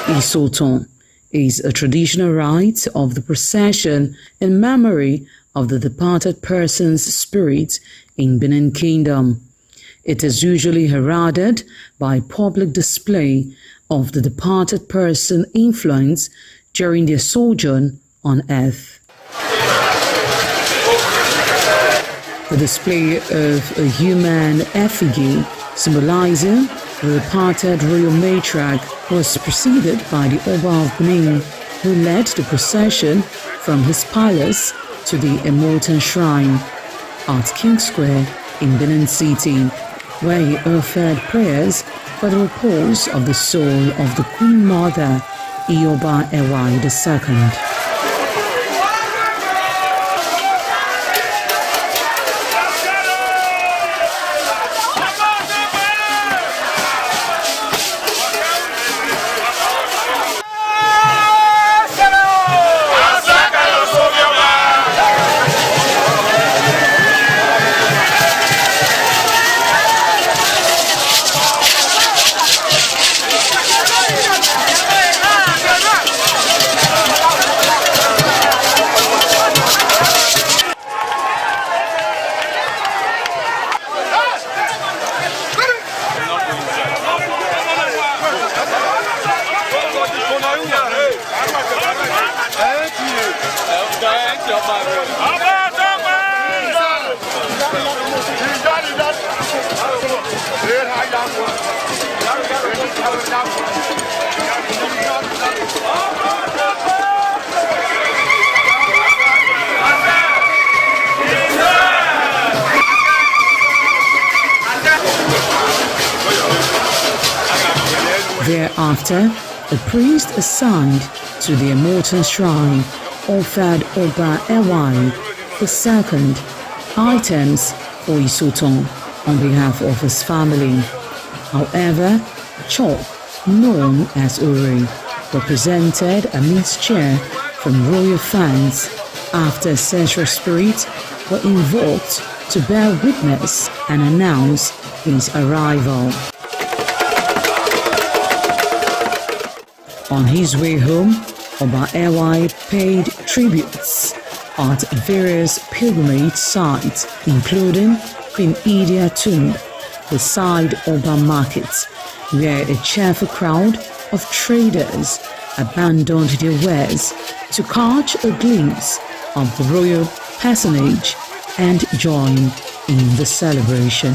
Isoton is a traditional rite of the procession in memory of the departed person's spirit in Benin Kingdom. It is usually heralded by public display of the departed person's influence during their sojourn on earth. The display of a human effigy symbolizing the departed royal matriarch was preceded by the Oba of Benin, who led the procession from his palace to the Immortal Shrine at King Square in Benin City, where he offered prayers for the repose of the soul of the Queen Mother, Ioba Ewai II. Thereafter, the priest assigned to the Immortal Shrine offered Oba Ewai II items for Isoton on behalf of his family. However, Chok, known as Uri, represented a mixture from royal fans after ancestral spirits were invoked to bear witness and announce his arrival. On his way home, Oba Ewai paid tributes at various pilgrimage sites, including Queen Idia Tomb, beside Oba Market, where a cheerful crowd of traders abandoned their wares to catch a glimpse of the royal personage and join in the celebration.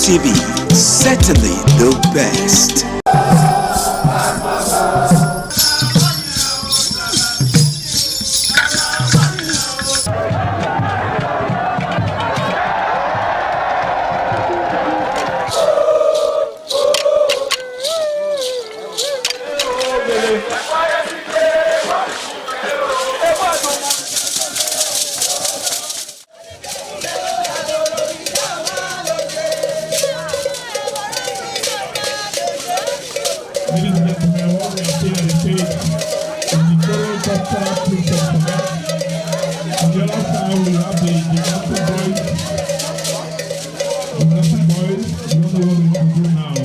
ITV, certainly the best. Ladies and gentlemen, what we are seeing on the stage is the Toro Cultural Troupe of Quebec. On the other side, we have the Gymnastic Boys. Gymnastic Boys, we don't know what we want to do now.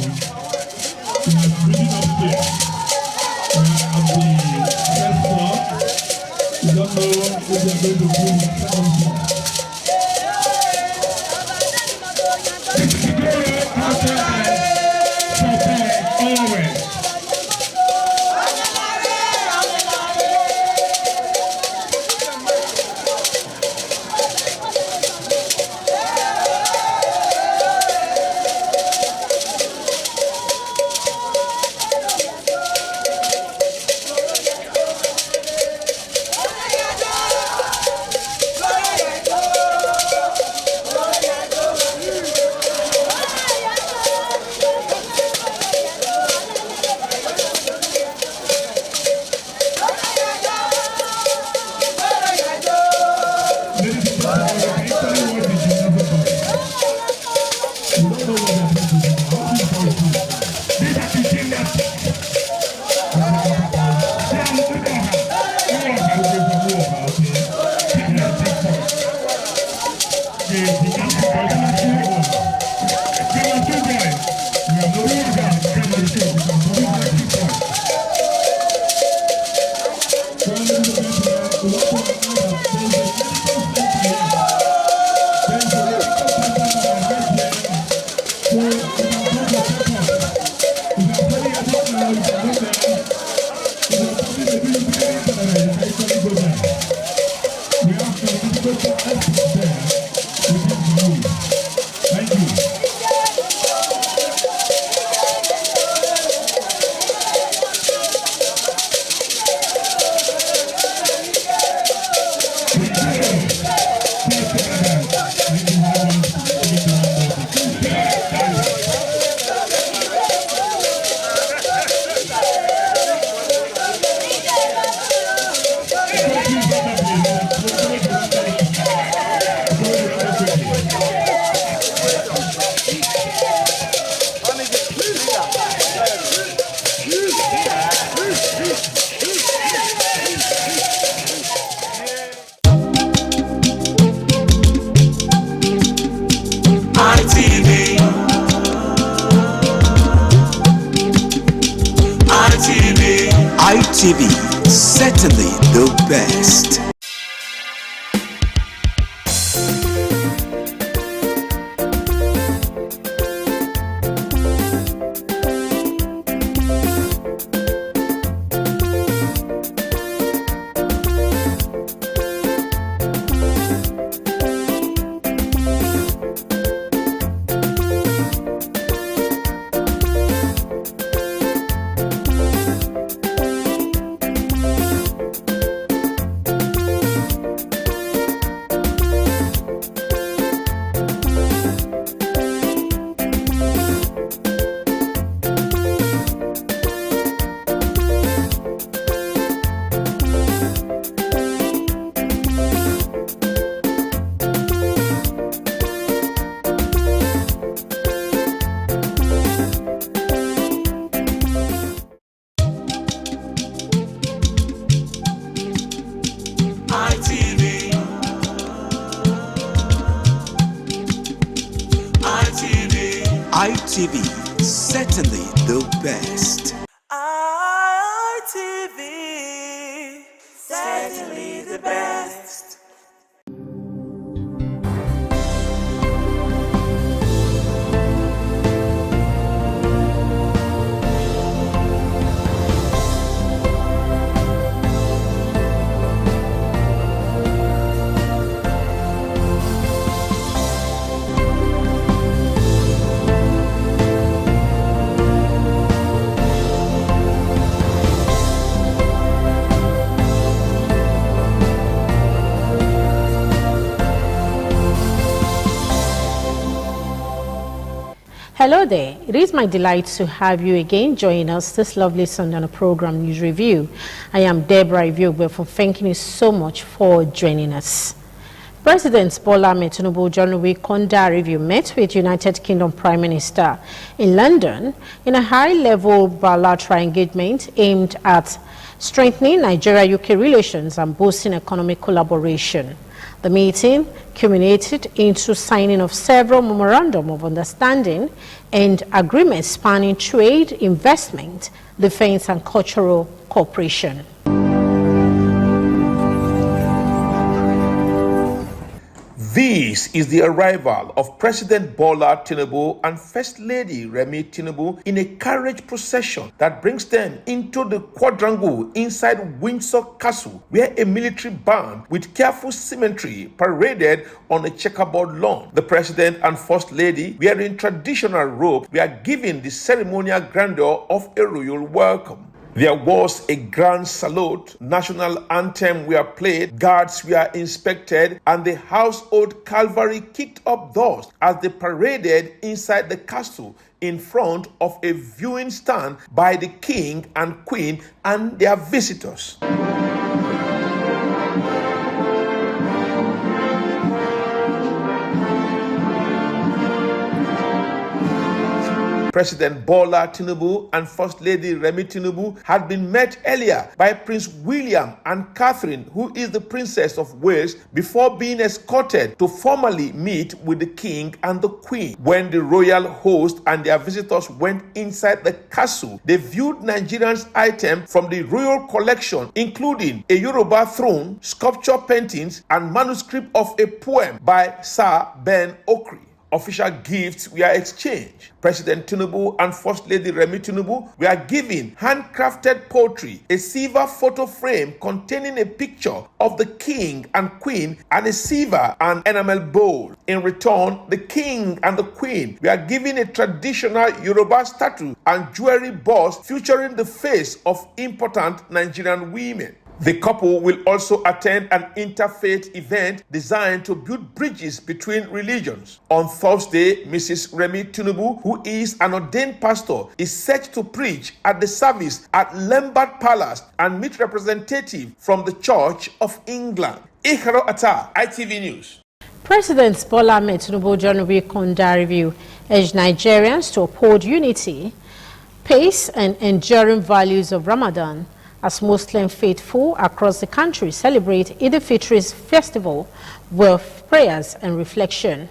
We are reading upstairs. We are at the first floor. We don't know what we are going to do in the second floor. ITV, certainly the best. ITV, certainly the best. ITV, certainly the best. Hello there, it is my delight to have you again join us this lovely Sunday on a program News Review. I am Deborah Iviogbe for thanking you so much for joining us. President Bola Ahmed Tinubu January Konda review met with United Kingdom Prime Minister in London in a high-level bilateral engagement aimed at strengthening Nigeria-UK relations and boosting economic collaboration. The meeting culminated into signing of several memorandum of understanding and agreements spanning trade, investment, defense and cultural cooperation. This is the arrival of President Bola Tinubu and First Lady Remi Tinubu in a carriage procession that brings them into the quadrangle inside Windsor Castle, where a military band with careful symmetry paraded on a checkerboard lawn. The President and First Lady, wearing traditional robes, were given the ceremonial grandeur of a royal welcome. There was a grand salute, national anthem were played, guards were inspected, and the household cavalry kicked up dust as they paraded inside the castle in front of a viewing stand by the king and queen and their visitors. President Bola Tinubu and First Lady Remi Tinubu had been met earlier by Prince William and Catherine, who is the Princess of Wales, before being escorted to formally meet with the King and the Queen. When the royal host and their visitors went inside the castle, they viewed Nigerians' items from the royal collection, including a Yoruba throne, sculpture paintings, and manuscript of a poem by Sir Ben Okri. Official gifts were exchanged. President Tinubu and First Lady Remi Tinubu were given handcrafted poetry, a silver photo frame containing a picture of the king and queen, and a silver and enamel bowl. In return, the king and the queen were given a traditional Yoruba statue and jewelry bust featuring the face of important Nigerian women. The couple will also attend an interfaith event designed to build bridges between religions. On Thursday, Mrs. Remi Tinubu, who is an ordained pastor, is set to preach at the service at Lambert Palace and meet representatives from the Church of England. Ikharo Atta, ITV News. President Bola Ahmed Tinubu January Konda review urged Nigerians to uphold unity, pace and enduring values of Ramadan as Muslim faithful across the country celebrate Eid al-Fitr's festival with prayers and reflection.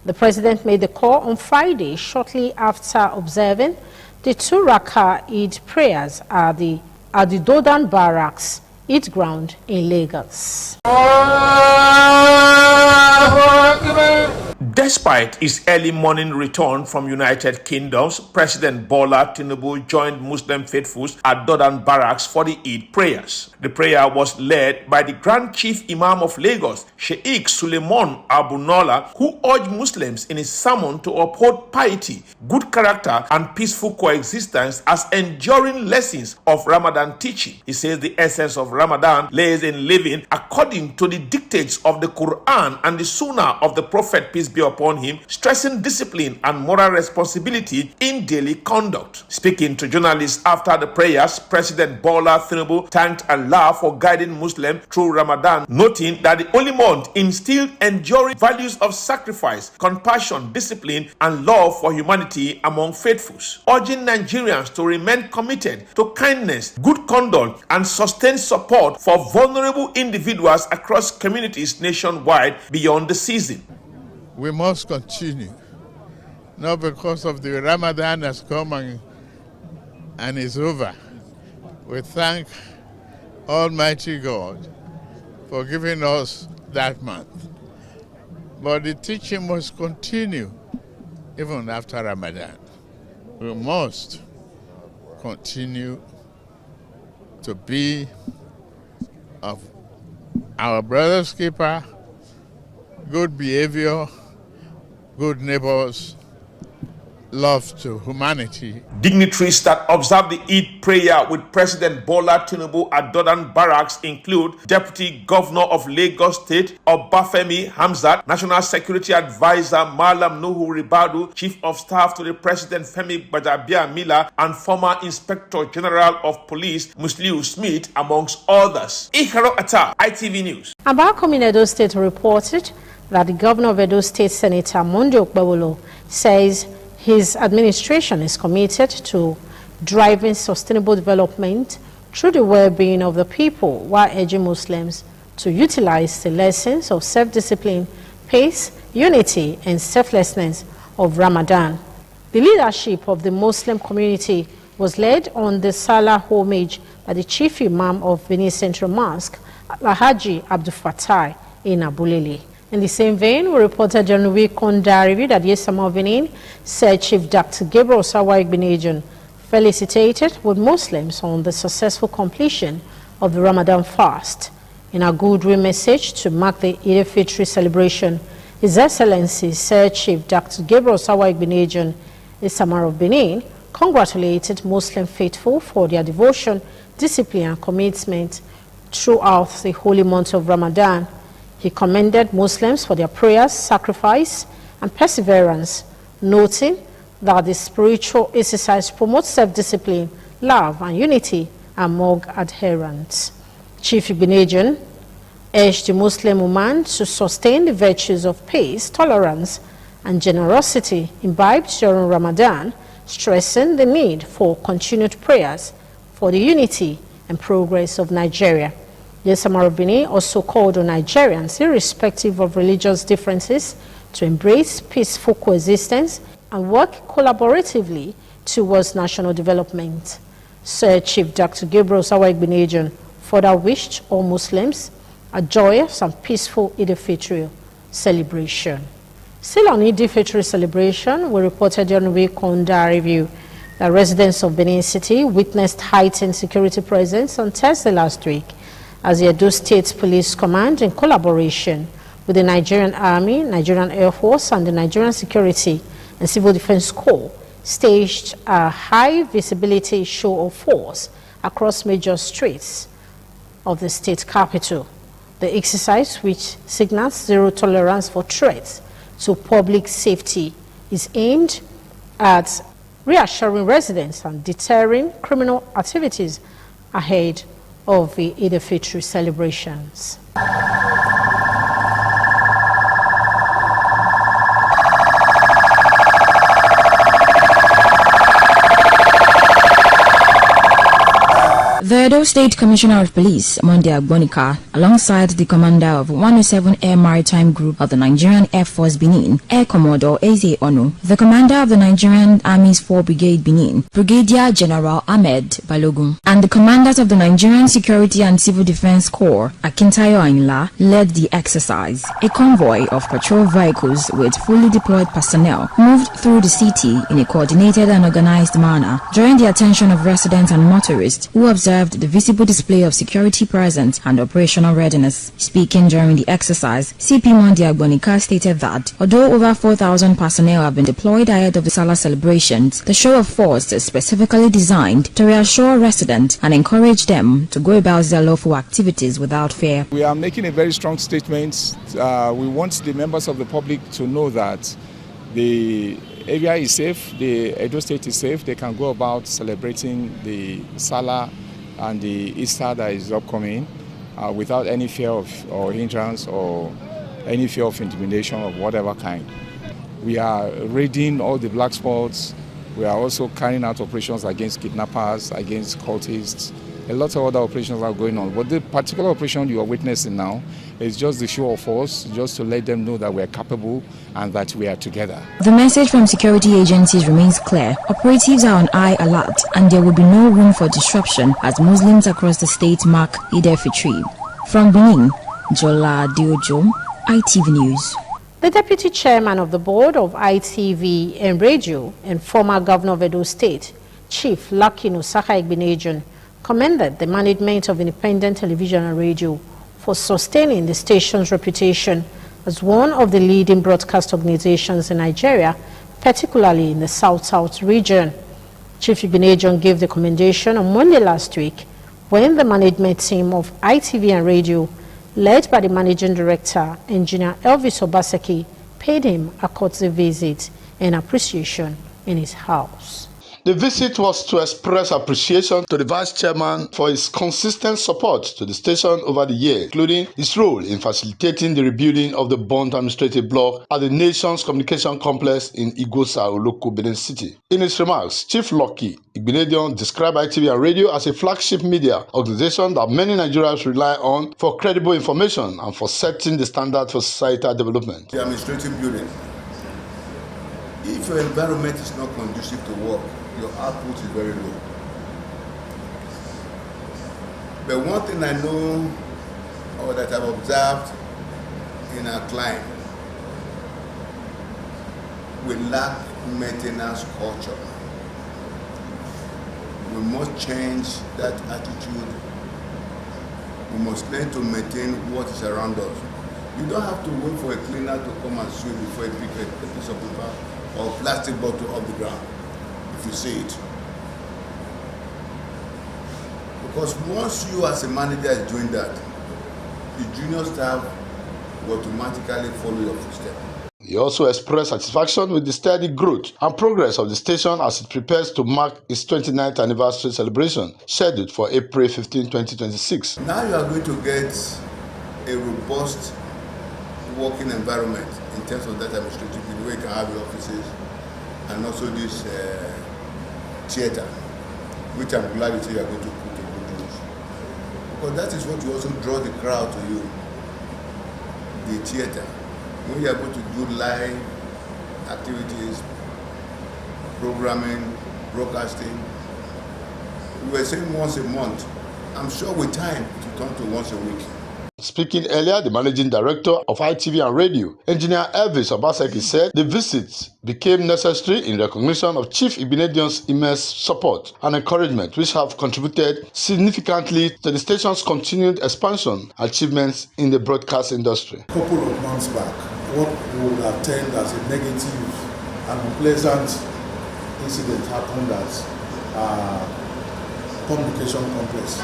The president made the call on Friday shortly after observing the 2 Rakah Eid prayers at the Dodan Barracks Eid ground in Lagos. Despite his early morning return from United Kingdom, President Bola Tinubu joined Muslim faithfuls at Dodan Barracks for the Eid prayers. The prayer was led by the Grand Chief Imam of Lagos, Sheikh Suleiman Abu Nola, who urged Muslims in his sermon to uphold piety, good character, and peaceful coexistence as enduring lessons of Ramadan teaching. He says the essence of Ramadan lays in living according to the dictates of the Quran and the Sunnah of the Prophet, peace be upon him, stressing discipline and moral responsibility in daily conduct. Speaking to journalists after the prayers, President Bola Tinubu thanked Allah for guiding Muslims through Ramadan, noting that the holy month instilled enduring values of sacrifice, compassion, discipline, and love for humanity among faithfuls, urging Nigerians to remain committed to kindness, good conduct, and sustained support for vulnerable individuals across communities nationwide beyond the season. We must continue, not because of the Ramadan has come and is over. We thank Almighty God for giving us that month. But the teaching must continue even after Ramadan. We must continue to be of our brother's keeper, good behavior, good neighbors, love to humanity. Dignitaries that observe the Eid prayer with President Bola Tinubu at Dodan Barracks include Deputy Governor of Lagos State, Obafemi Hamzat, National Security Advisor Malam Nuhu Ribadu, Chief of Staff to the President Femi Gbajabiamila, and former Inspector General of Police Musliu Smith, amongst others. Ikaro Atta, ITV News. Abacom in Edo State reported that the Governor of Edo State, Senator Monday Okpebholo, says his administration is committed to driving sustainable development through the well-being of the people, while urging Muslims to utilize the lessons of self-discipline, peace, unity, and selflessness of Ramadan. The leadership of the Muslim community was led on the Salah homage by the Chief Imam of Benin Central Mosque, Alhaji Abdul Fattah in Abulele. In the same vein, we reported during the week on Diary that Yesama of Benin said Chief Dr. Gabriel Osawa Igbeneghu felicitated with Muslims on the successful completion of the Ramadan fast. In a goodwill message to mark the Eid al-Fitr celebration, His Excellency Sir Chief Dr. Gabriel Osawa Igbeneghu, Yesama of Benin, congratulated Muslim faithful for their devotion, discipline, and commitment throughout the holy month of Ramadan. He commended Muslims for their prayers, sacrifice, and perseverance, noting that the spiritual exercise promotes self-discipline, love, and unity among adherents. Chief Igbeneghu urged the Muslim woman to sustain the virtues of peace, tolerance, and generosity imbibed during Ramadan, stressing the need for continued prayers for the unity and progress of Nigeria. Yesama of Benin also called on Nigerians, irrespective of religious differences, to embrace peaceful coexistence and work collaboratively towards national development. Sir Chief Dr. Gabriel Osawa Igbeneghu further wished all Muslims a joyous and peaceful Eid al-Fitr celebration. Still on Eid al-Fitr celebration, we reported during the week on Diary Review that residents of Benin City witnessed heightened security presence on Thursday last week, as the Edo State Police Command, in collaboration with the Nigerian Army, Nigerian Air Force, and the Nigerian Security and Civil Defense Corps, staged a high-visibility show of force across major streets of the state capital. The exercise, which signals zero tolerance for threats to public safety, is aimed at reassuring residents and deterring criminal activities ahead of the Eid al-Fitr celebrations. The Edo State Commissioner of Police, Monday Agbonika, alongside the commander of 107 Air Maritime Group of the Nigerian Air Force Benin, Air Commodore Eze Onu, the commander of the Nigerian Army's 4 Brigade Benin, Brigadier General Ahmed Balogun, and the commanders of the Nigerian Security and Civil Defense Corps, Akintayo Ainla, led the exercise. A convoy of patrol vehicles with fully deployed personnel moved through the city in a coordinated and organized manner, drawing the attention of residents and motorists who observed the visible display of security presence and operational readiness. Speaking during the exercise, CP Monday Agbonika stated that although over 4,000 personnel have been deployed ahead of the Salah celebrations, the show of force is specifically designed to reassure residents and encourage them to go about their lawful activities without fear. We are making a very strong statement. We want the members of the public to know that the area is safe, the Edo State is safe. They can go about celebrating the Salah and the Easter that is upcoming without any fear of or hindrance or any fear of intimidation of whatever kind. We are raiding all the black spots. We are also carrying out operations against kidnappers, against cultists. A lot of other operations are going on. But the particular operation you are witnessing now is just the show of force, just to let them know that we are capable and that we are together. The message from security agencies remains clear. Operatives are on high alert and there will be no room for disruption as Muslims across the state mark Eid al-Fitr. From Benin, Jola Diojo, ITV News. The Deputy Chairman of the Board of ITV and Radio and former Governor of Edo State, Chief Lucky Nusaka Igbeneghu, commended the management of Independent Television and Radio for sustaining the station's reputation as one of the leading broadcast organizations in Nigeria particularly in the South-South region. Chief Igbenedion gave the commendation on Monday last week when the management team of ITV and Radio, led by the Managing Director, Engineer Elvis Obaseki, paid him a courtesy visit and appreciation in his house. The visit was to express appreciation to the Vice Chairman for his consistent support to the station over the years, including his role in facilitating the rebuilding of the burnt administrative block at the nation's communication complex in Igosa, Oloko, Benin City. In his remarks, Chief Lucky Igbenedion described ITV and Radio as a flagship media organization that many Nigerians rely on for credible information and for setting the standard for societal development. The administrative building, if your environment is not conducive to work, your output is very low. But one thing I know, or that I've observed in our client, we lack maintenance culture. We must change that attitude. We must learn to maintain what is around us. You don't have to wait for a cleaner to come and sweep before you pick a piece of paper or plastic bottle off the ground, if you see it. Because once you as a manager is doing that, the junior staff will automatically follow your footsteps. He also expressed satisfaction with the steady growth and progress of the station as it prepares to mark its 29th anniversary celebration, scheduled for April 15, 2026. Now you are going to get a robust working environment in terms of that administrative, the way you can have your offices and also this theater, which I'm glad to say you are going to put to good use. Because that is what you also draw the crowd to you, the theater. When you are going to do live activities, programming, broadcasting, we were saying once a month. I'm sure with time to turn to once a week. Speaking earlier, the Managing Director of ITV and Radio, Engineer Elvis Obaseki, said the visit became necessary in recognition of Chief Igbenedion's immense support and encouragement, which have contributed significantly to the station's continued expansion and achievements in the broadcast industry. A couple of months back, what we would have termed as a negative and unpleasant incident happened at communication complex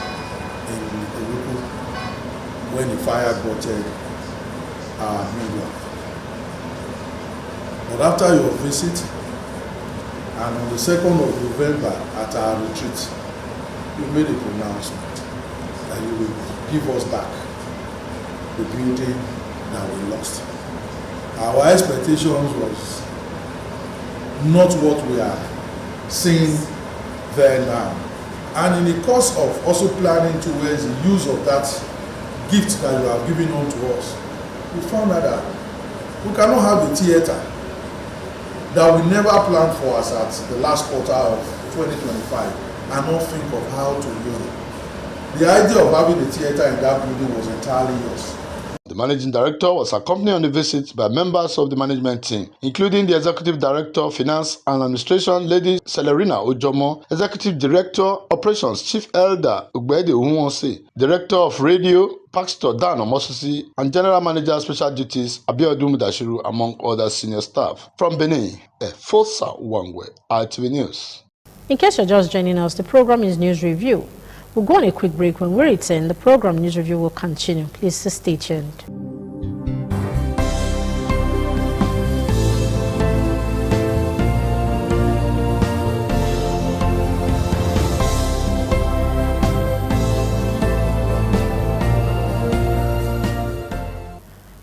in Oloko, when the fire botted media. But after your visit, and on the 2nd of November at our retreat, you made a pronouncement that you will give us back the building that we lost. Our expectations was not what we are seeing there now. And in the course of also planning towards the use of that gift that you have given on to us, we found out that we cannot have a theater that we never planned for us at the last quarter of 2025 and not think of how to use it. The idea of having a theater in that building was entirely yours. The Managing Director was accompanied on the visit by members of the management team, including the Executive Director, Finance and Administration, Lady Celerina Ojomo, Executive Director, Operations, Chief Elder Ugbede Uhunwonse, Director of Radio, Pastor Dan Omosusi, and General Manager Special Duties, Abiodun Mudashiru, among other senior staff. From Benin, Fosa Wangwe, ITV News. In case you're just joining us, the program is News Review. We'll go on a quick break. When we return, the program News Review will continue. Please stay tuned.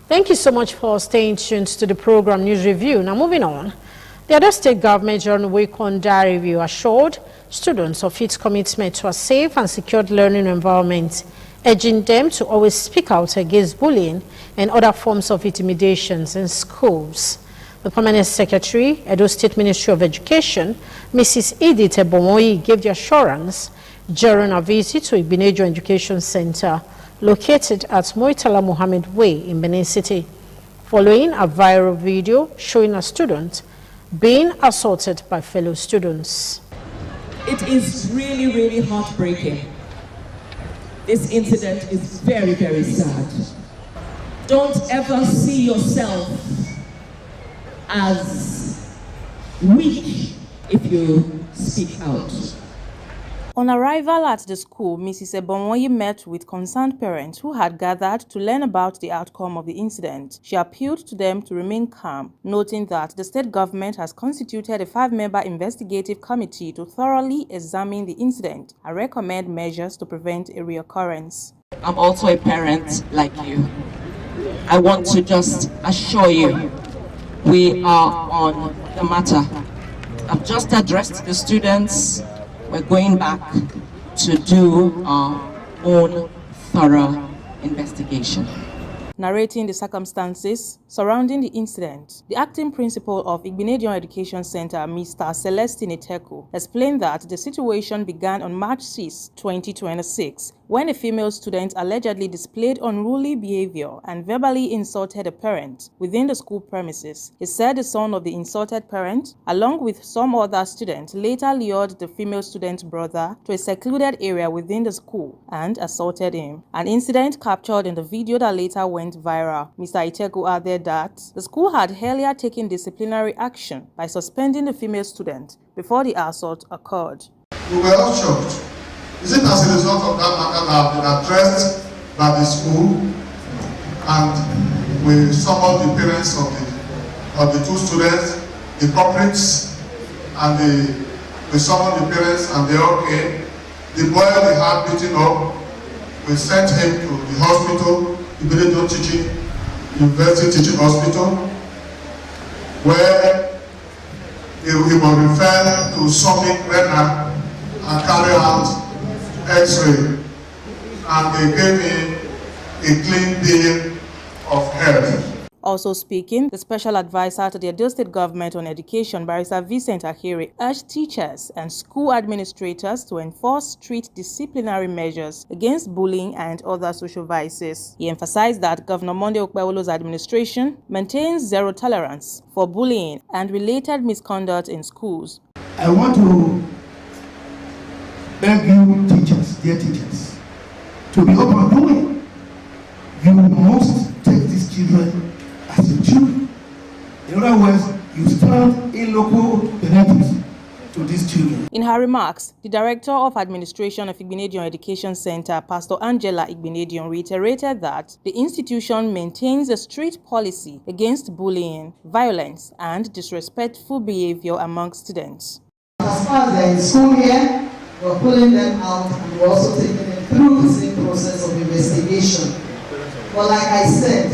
Thank you so much for staying tuned to the program News Review. Now moving on. The Edo State government during the week on diary review assured students of its commitment to a safe and secured learning environment, urging them to always speak out against bullying and other forms of intimidations in schools. The Permanent Secretary, Edo State Ministry of Education, Mrs. Edith Ebomoyi, gave the assurance during a visit to Igbenedion Education Center located at Moitala Mohammed Way in Benin City, following a viral video showing a student being assaulted by fellow students. It is really, really heartbreaking. This incident is very, very sad. Don't ever see yourself as reach if you speak out. On arrival at the school, Mrs. Ebonwoyi met with concerned parents who had gathered to learn about the outcome of the incident. She appealed to them to remain calm, noting that the state government has constituted a 5-member investigative committee to thoroughly examine the incident and recommend measures to prevent a reoccurrence. I'm also a parent like you. I want to just assure you, we are on the matter. I've just addressed the students. We're going back to do our own thorough investigation. Narrating the circumstances surrounding the incident, the acting principal of Igbinedion Education Center, Mr. Celestine Iteku, explained that the situation began on March 6, 2026, when a female student allegedly displayed unruly behavior and verbally insulted a parent within the school premises. He said the son of the insulted parent, along with some other students, later lured the female student's brother to a secluded area within the school and assaulted him. An incident captured in the video that later went viral. Mr. Iteku added that the school had earlier taken disciplinary action by suspending the female student before the assault occurred. We were all shocked. Is it as a result of that matter that have been addressed by the school, and we summoned the parents of the two students, the culprits, and we summoned the parents and they all came. The boy they had beaten up, we sent him to the hospital, Igbinedion University Teaching Hospital, where he was referred to Summit Renner and carry out X-ray, and they gave him a clean bill of health. Also speaking, the special advisor to the Edo State Government on Education, Barrister Vincent Ahiri, urged teachers and school administrators to enforce strict disciplinary measures against bullying and other social vices. He emphasized that Governor Monday Okpebholo's administration maintains zero tolerance for bullying and related misconduct in schools. I want to beg you teachers, dear teachers, to be open doing. You must take these children as your children. In other words, you stand in local benefits to these children. In her remarks, the Director of Administration of Igbinedion Education Center, Pastor Angela Igbinedion, reiterated that the institution maintains a strict policy against bullying, violence, and disrespectful behavior among students. As far as they're in school here, we're pulling them out and we're also taking them through the same process of investigation. But like I said,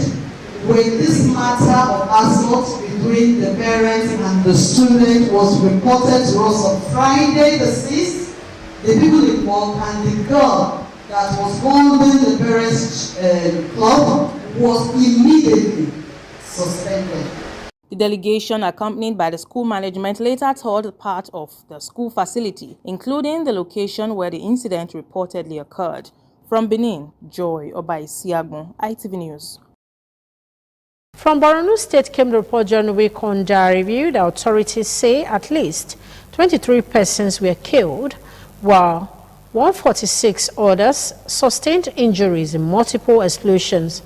when this matter of assault between the parents and the student was reported to us on Friday the 6th, the people involved and the girl that was holding the parents' club was immediately suspended. The delegation, accompanied by the school management, later toured part of the school facility, including the location where the incident reportedly occurred. From Benin, Joy Obaisiagbon, ITV News. From Borno State came the report John Wikonda reviewed. The authorities say at least 23 persons were killed, while 146 others sustained injuries in multiple explosions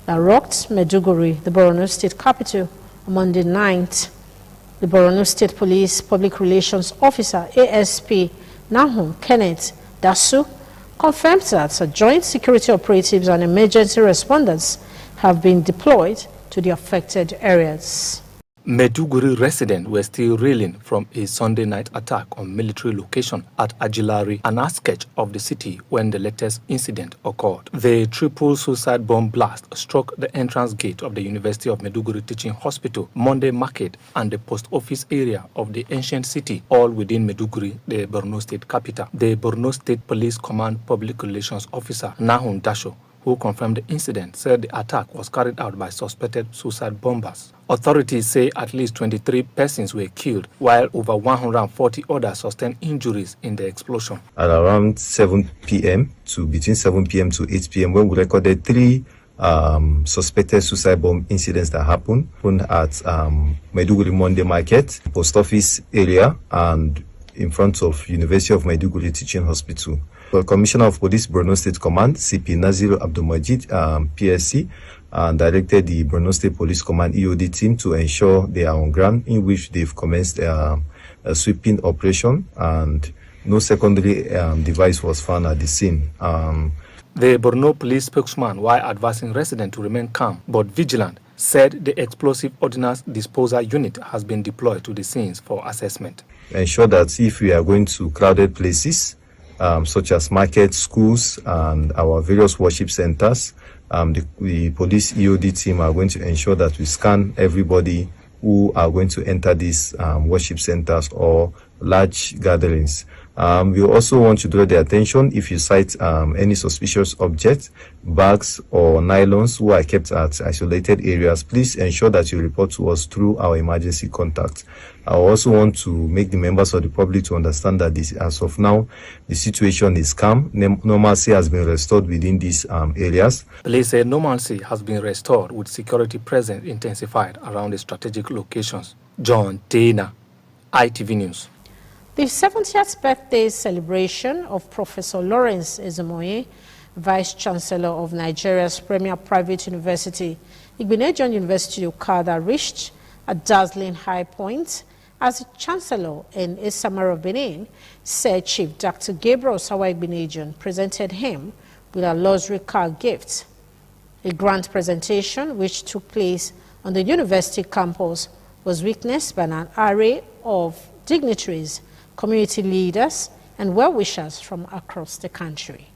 that rocked Maiduguri, the Borno State capital, on Monday night. The Borno State Police Public Relations Officer, ASP Nahum Kenneth Dasu, confirmed that joint security operatives and emergency responders have been deployed to the affected areas. Maiduguri residents were still reeling from a Sunday night attack on military location at Ajilari, an outskirts of the city, when the latest incident occurred. The triple suicide bomb blast struck the entrance gate of the University of Maiduguri Teaching Hospital, Monday Market, and the post office area of the ancient city, all within Maiduguri, the Borno State capital. The Borno State Police Command Public Relations Officer Nahum Dasho, who confirmed the incident, said the attack was carried out by suspected suicide bombers. Authorities say at least 23 persons were killed, while over 140 others sustained injuries in the explosion. At around 7 p.m. to between 7 p.m. to 8 p.m., when we recorded 3 suspected suicide bomb incidents that happened at Maiduguri Monday Market, post office area, and in front of University of Maiduguri Teaching Hospital. The Commissioner of Police, Borno State Command, CP Nazir Abdul Majid, PSC, and directed the Borno State Police Command EOD team to ensure they are on ground, in which they've commenced a sweeping operation, and no secondary device was found at the scene. The Borno police spokesman, while advising residents to remain calm but vigilant, said the explosive ordnance disposal unit has been deployed to the scenes for assessment. Ensure that if we are going to crowded places, such as markets, schools, and our various worship centers, the police EOD team are going to ensure that we scan everybody who are going to enter these worship centers or large gatherings. We also want to draw their attention if you sight any suspicious objects, bags or nylons who are kept at isolated areas. Please ensure that you report to us through our emergency contact. I also want to make the members of the public to understand that as of now, the situation is calm. Normalcy has been restored within these areas. Police say normalcy has been restored with security presence intensified around the strategic locations. John Taylor, ITV News. The 70th birthday celebration of Professor Lawrence Ezemoye, Vice-Chancellor of Nigeria's premier private university, Igbinedion University Okada, reached a dazzling high point as the Chancellor in Isamar of Benin said Chief Dr. Gabriel Osawa Igbinedion presented him with a luxury car gift. A grand presentation which took place on the university campus was witnessed by an array of dignitaries, community leaders, and well-wishers from across the country.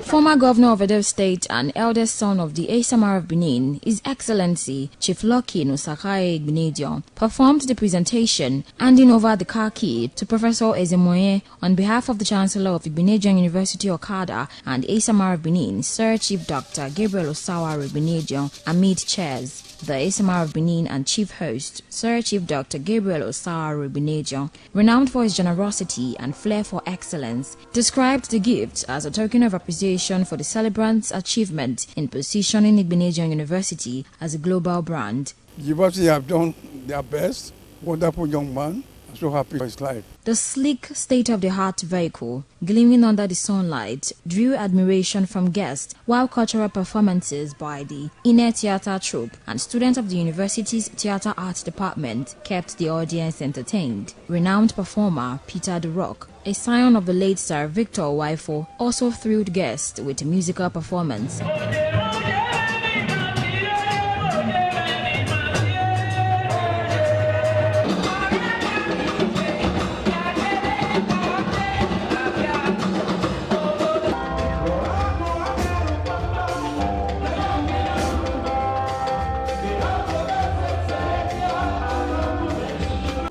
Former Governor of Edo State and eldest son of the Isamar of Benin, His Excellency Chief Lucky Nosakaye Igbinedion, performed the presentation, handing over the car key to Professor Ezemoye on behalf of the Chancellor of Igbinedion University Okada and Isamar of Benin, Sir Chief Dr. Gabriel Osawa Igbinedion, amid chairs. The Isamar of Benin and Chief Host, Sir Chief Dr. Gabriel Osawa Igbinedion, renowned for his generosity and flair for excellence, described the gift as a token of appreciation for the celebrant's achievement in positioning Igbinedion University as a global brand. The university have done their best. Wonderful young man. I'm so happy for his life. The sleek, state-of-the-art vehicle, gleaming under the sunlight, drew admiration from guests, while cultural performances by the Inner Theatre Troupe and students of the university's Theatre Arts Department kept the audience entertained. Renowned performer Peter the Rock, a scion of the late Sir Victor Waifo, also thrilled guests with a musical performance.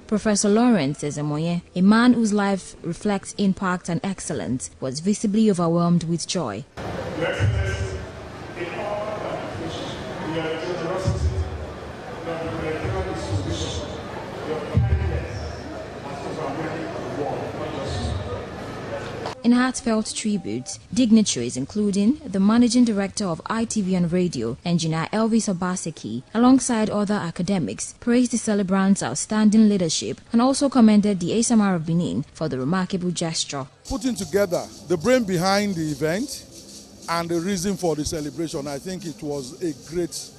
Professor Lawrence Ezemoye, a man whose life reflects impact and excellence, was visibly overwhelmed with joy. Your Excellency, in all applications, your generosity, your humanitarian disposition, your kindness, has overwhelmed the world, not just you. In heartfelt tributes, dignitaries including the Managing Director of ITV and Radio, Engineer Elvis Obaseki, alongside other academics, praised the celebrant's outstanding leadership and also commended the Isamar of Benin for the remarkable gesture. Putting together the brain behind the event and the reason for the celebration, I think it was a great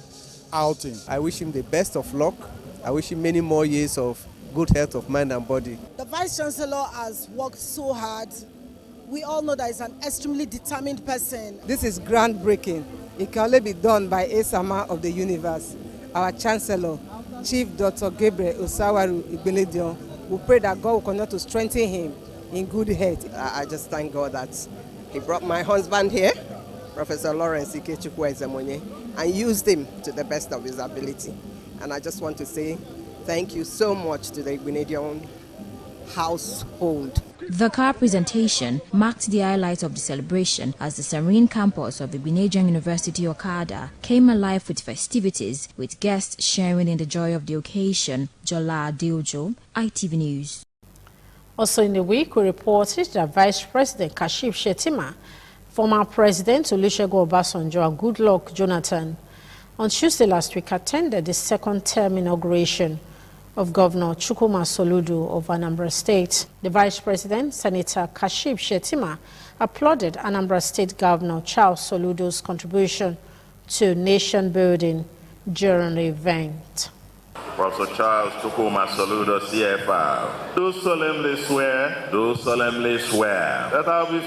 outing. I wish him the best of luck. I wish him many more years of good health of mind and body. The Vice Chancellor has worked so hard. We all know that he's an extremely determined person. This is groundbreaking. It can only be done by Isamar of the universe. Our Chancellor, Chief Dr. Gabriel Osawa Igbinedion, we pray that God will continue to strengthen him in good health. I just thank God that he brought my husband here, Professor Lawrence Ikechukwu Ezemoye, and used him to the best of his ability. And I just want to say thank you so much to the Igbinedion household. The car presentation marked the highlight of the celebration as the serene campus of Igbinedion University Okada came alive with festivities, with guests sharing in the joy of the occasion. Jola Diojo, ITV News. Also in the week, we reported that Vice President Kashif Shettima, former President Olusegun Obasanjo and Goodluck Jonathan, on Tuesday last week attended the second term inauguration of Governor Chukwuma Soludo of Anambra State. The Vice President, Senator Kashim Shettima, applauded Anambra State Governor Charles Soludo's contribution to nation building during the event. Professor Charles Chukwuma Soludo, CFR, do solemnly swear that I will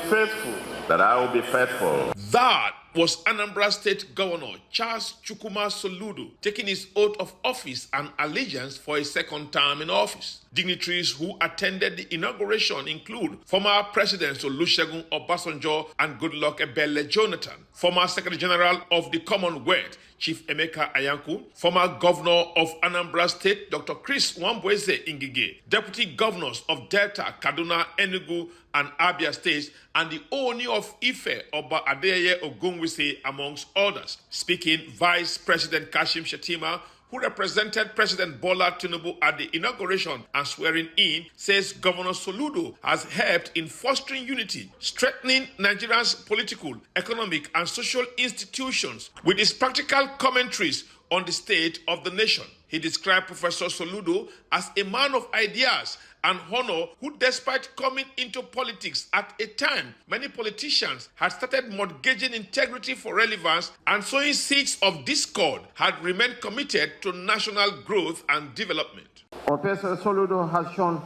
be faithful. That was Anambra State Governor Charles Chukwuma Soludo taking his oath of office and allegiance for a second term in office. Dignitaries who attended the inauguration include former President Olusegun Obasanjo and Goodluck Ebele Jonathan, former Secretary General of the Commonwealth, Chief Emeka Anyankwu, former Governor of Anambra State, Dr. Chris Wambweze Ngige, Deputy Governors of Delta, Kaduna, Enugu, and Abia States, and the Ooni of Ife, Oba Adeyeye Ogunwusi, amongst others. Speaking, Vice President Kashim Shettima, who represented President Bola Tinubu at the inauguration and swearing in, says Governor Soludo has helped in fostering unity, strengthening Nigeria's political, economic, and social institutions with his practical commentaries on the state of the nation. He described Professor Soludo as a man of ideas and honor who, despite coming into politics at a time many politicians had started mortgaging integrity for relevance and sowing seeds of discord, had remained committed to national growth and development. Professor Soludo has shown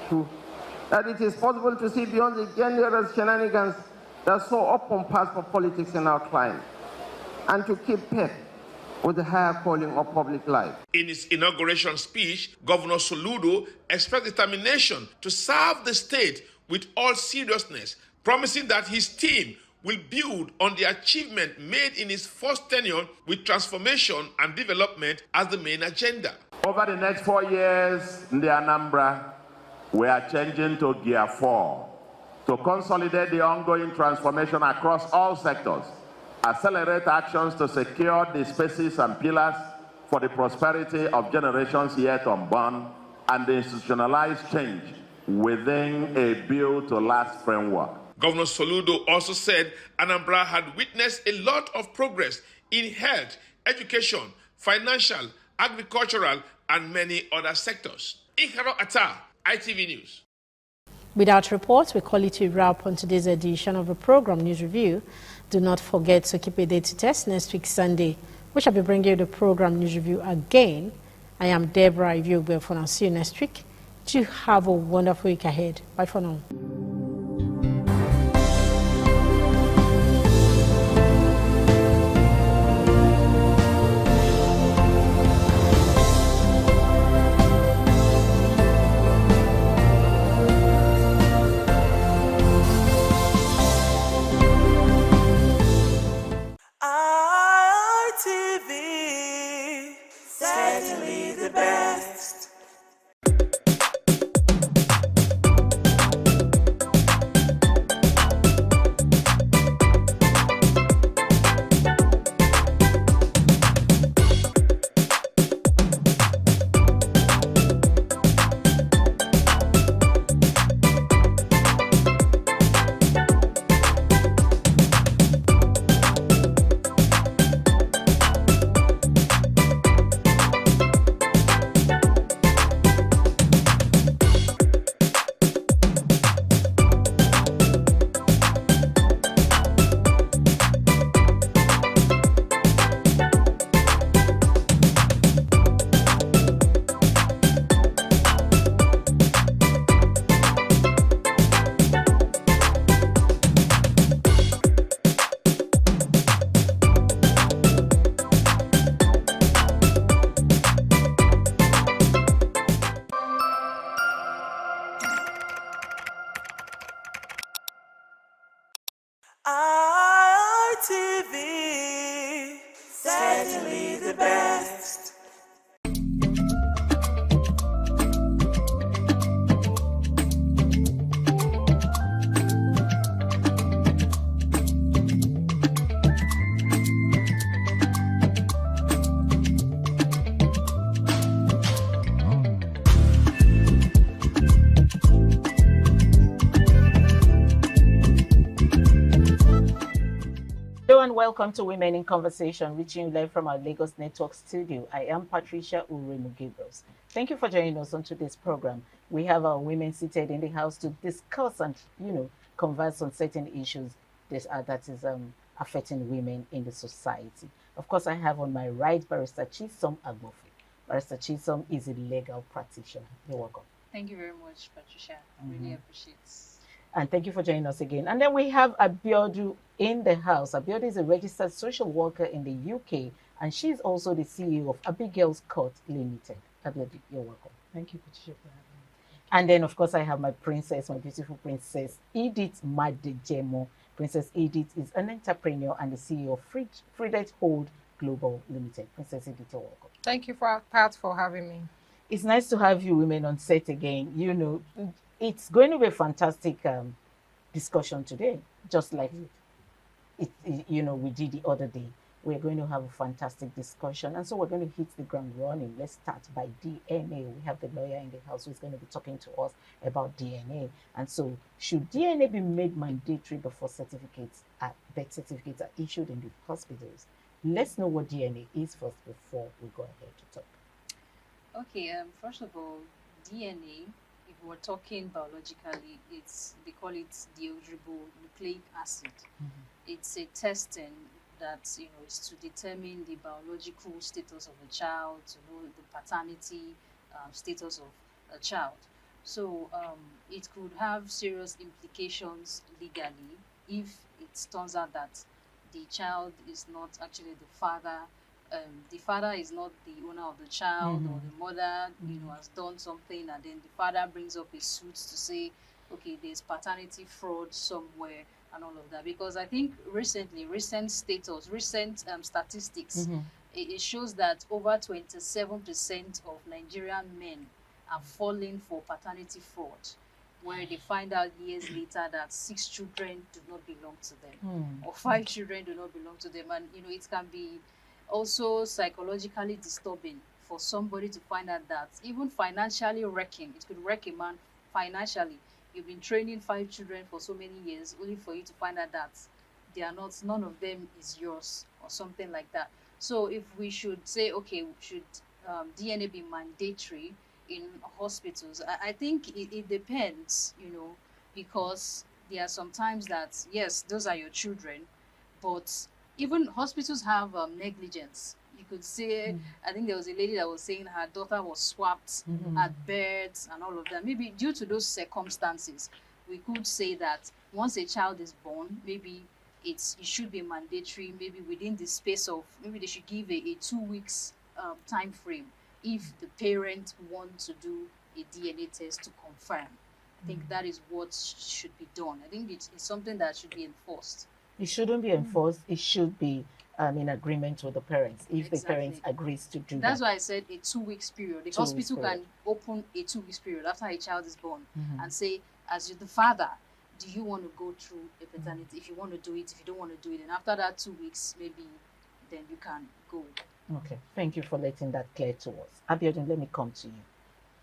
too that it is possible to see beyond the generous shenanigans that so often pass for politics in our climate, and to keep pace with the higher calling of public life. In his inauguration speech, Governor Soludo expressed determination to serve the state with all seriousness, promising that his team will build on the achievement made in his first tenure with transformation and development as the main agenda. Over the next 4 years in the Anambra, we are changing to Gear 4 to consolidate the ongoing transformation across all sectors, accelerate actions to secure the spaces and pillars for the prosperity of generations yet unborn, and institutionalize change within a build-to-last framework. Governor Soludo also said Anambra had witnessed a lot of progress in health, education, financial, agricultural, and many other sectors. Ikaro Atta, ITV News. Without reports, we call it a wrap on today's edition of the program News Review. Do not forget to keep a date to test next week Sunday. We shall be bringing you the program News Review again. I am Deborah Iviogbe for now. See you next week. Do have a wonderful week ahead. Bye for now. ITV, certainly the best. Hello and welcome. welcome to Women in Conversation, reaching you live from our Lagos Network studio. I am Patricia Uremu-Gabriels. Thank you for joining us on today's program. We have our women seated in the house to discuss and, converse on certain issues that is affecting women in the society. Of course, I have on my right Barrister Chisom Agbofi. Barrister Chisom is a legal practitioner. You're welcome. Thank you very much, Patricia. I really appreciate it. And thank you for joining us again. And then we have Abiodun in the house. Abiodun is a registered social worker in the UK, and she's also the CEO of Abigail's Court Limited. Abiodun, you're welcome. Thank you, Patricia, for having me. And then, of course, I have my princess, my beautiful princess, Edith Madejemo. Princess Edith is an entrepreneur and the CEO of Freedom Hold Global Limited. Princess Edith, you're welcome. Thank you, Pat, for having me. It's nice to have you women on set again. It's going to be a fantastic discussion today, just like we did the other day. We're going to have a fantastic discussion, and so we're going to hit the ground running. Let's start by DNA. We have the lawyer in the house who's going to be talking to us about DNA. And so, should DNA be made mandatory before birth certificates are issued in the hospitals? Let's know what DNA is first before we go ahead to talk. Okay, first of all, DNA, if we're talking biologically, they call it deoxyribonucleic acid. It's a testing that is to determine the biological status of a child, to know the paternity status of a child. So it could have serious implications legally if it turns out that the child is not actually the father. The father is not the owner of the child, or the mother, has done something, and then the father brings up a suit to say, okay, there's paternity fraud somewhere and all of that. Because I think recent statistics, it shows that over 27% of Nigerian men are falling for paternity fraud, where they find out years later that 6 children do not belong to them, or 5 children do not belong to them. And, it can be also psychologically disturbing for somebody to find out that even financially wrecking, it could wreck a man financially. You've been training 5 children for so many years, only for you to find out that none of them is yours, or something like that. So if we should say, okay, should DNA be mandatory in hospitals? I think it depends, because there are some times that, yes, those are your children, but even hospitals have negligence. You could say, I think there was a lady that was saying her daughter was swapped at birth and all of that. Maybe due to those circumstances, we could say that once a child is born, maybe it should be mandatory, maybe within the space of, maybe they should give a 2 weeks time frame if the parent wants to do a DNA test to confirm. I think that is what should be done. I think it's something that should be enforced. It shouldn't be enforced. It should be in agreement with the parents, if the parents agrees to do that. That's why I said a 2 weeks period. The hospital can open a 2 weeks period after a child is born and say, as the father, do you want to go through a paternity? If you want to do it, if you don't want to do it, and after that 2 weeks, maybe then you can go. Okay, thank you for letting that clear to us. Abiodun, let me come to you.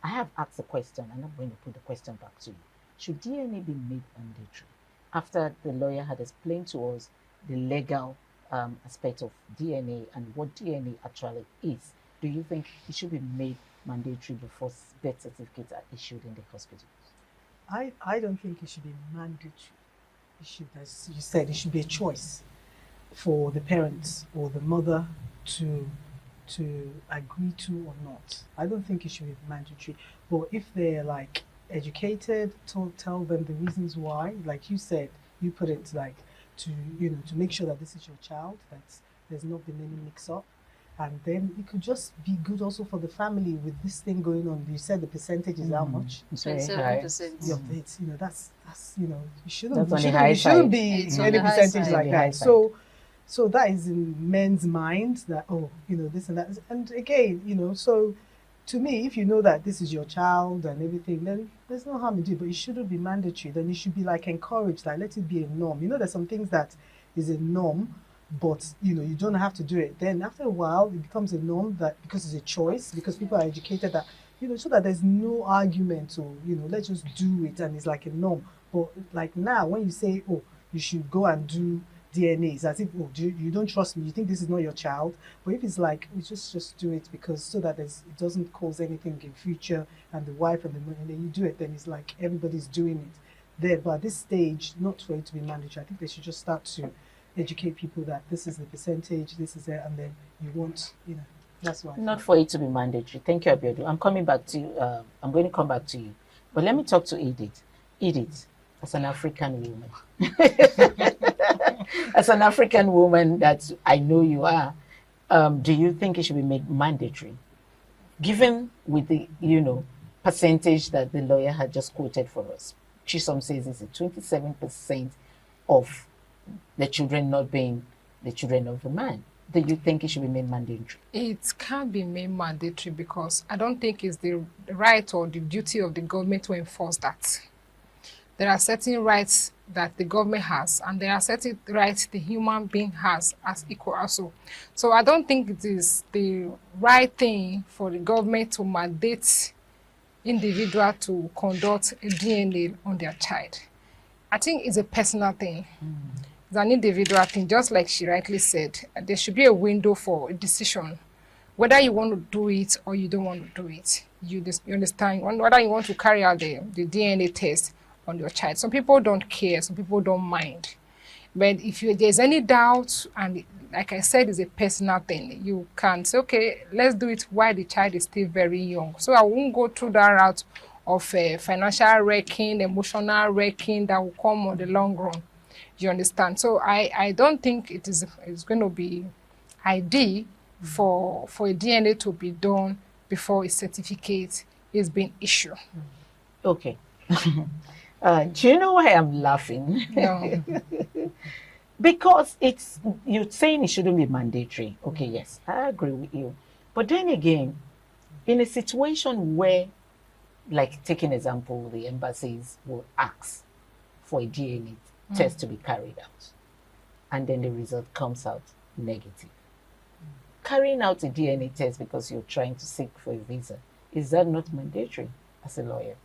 I have asked a question, and I'm going to put the question back to you. Should DNA be made mandatory? After the lawyer had explained to us the legal aspect of DNA and what DNA actually is, do you think it should be made mandatory before birth certificates are issued in the hospitals? I don't think it should be mandatory. It should, as you said, it should be a choice for the parents or the mother to agree to or not. I don't think it should be mandatory. But if they're like educated, tell them the reasons why, like you said, you put it like to make sure that this is your child, that there's not been any mix-up, and then it could just be good also for the family with this thing going on. You said the percentage is how much? 27%. That's you shouldn't be any percentage like that. So that is in men's minds that this and that, and again so. To me, if you know that this is your child and everything, then there's no harm in it, but it shouldn't be mandatory. Then it should be like encouraged, like let it be a norm. There's some things that is a norm, but you don't have to do it. Then after a while, it becomes a norm that because it's a choice, because people are educated that, so that there's no argument or, let's just do it and it's like a norm. But like now, when you say, oh, you should go and do DNA. It's as if, oh, you don't trust me, you think this is not your child. But if it's like, we just do it because so that it doesn't cause anything in future, and the wife and the mother, and then you do it, then it's like everybody's doing it there. But at this stage, not for it to be mandatory. I think they should just start to educate people that this is the percentage, this is it, and then you want, that's why. Not for it to be mandatory. Thank you, Abiodun. I'm coming back to you. I'm going to come back to you. But let me talk to Edith. Edith, as an African woman, as an African woman that I know you are, do you think it should be made mandatory? Given with the, percentage that the lawyer had just quoted for us. Chisom says it's 27% of the children not being the children of the man. Do you think it should be made mandatory? It can't be made mandatory because I don't think it's the right or the duty of the government to enforce that. There are certain rights that the government has, and there are certain rights the human being has as equal also. So I don't think it is the right thing for the government to mandate individual to conduct a DNA on their child. I think it's a personal thing. It's an individual thing, just like she rightly said. There should be a window for a decision, whether you want to do it or you don't want to do it. You understand? Whether you want to carry out the DNA test on your child. Some people don't care, some people don't mind. But if there's any doubt, and like I said, it's a personal thing, you can say, okay, let's do it while the child is still very young. So I won't go through that route of financial wrecking, emotional wrecking that will come on the long run. You understand? So I don't think it's going to be ideal for a DNA to be done before a certificate is being issued. Okay. Do you know why I'm laughing? No. Because you're saying it shouldn't be mandatory. Okay, yes, I agree with you. But then again, in a situation where, like taking example, the embassies will ask for a DNA test to be carried out, and then the result comes out negative. Carrying out a DNA test because you're trying to seek for a visa, is that not mandatory as a lawyer?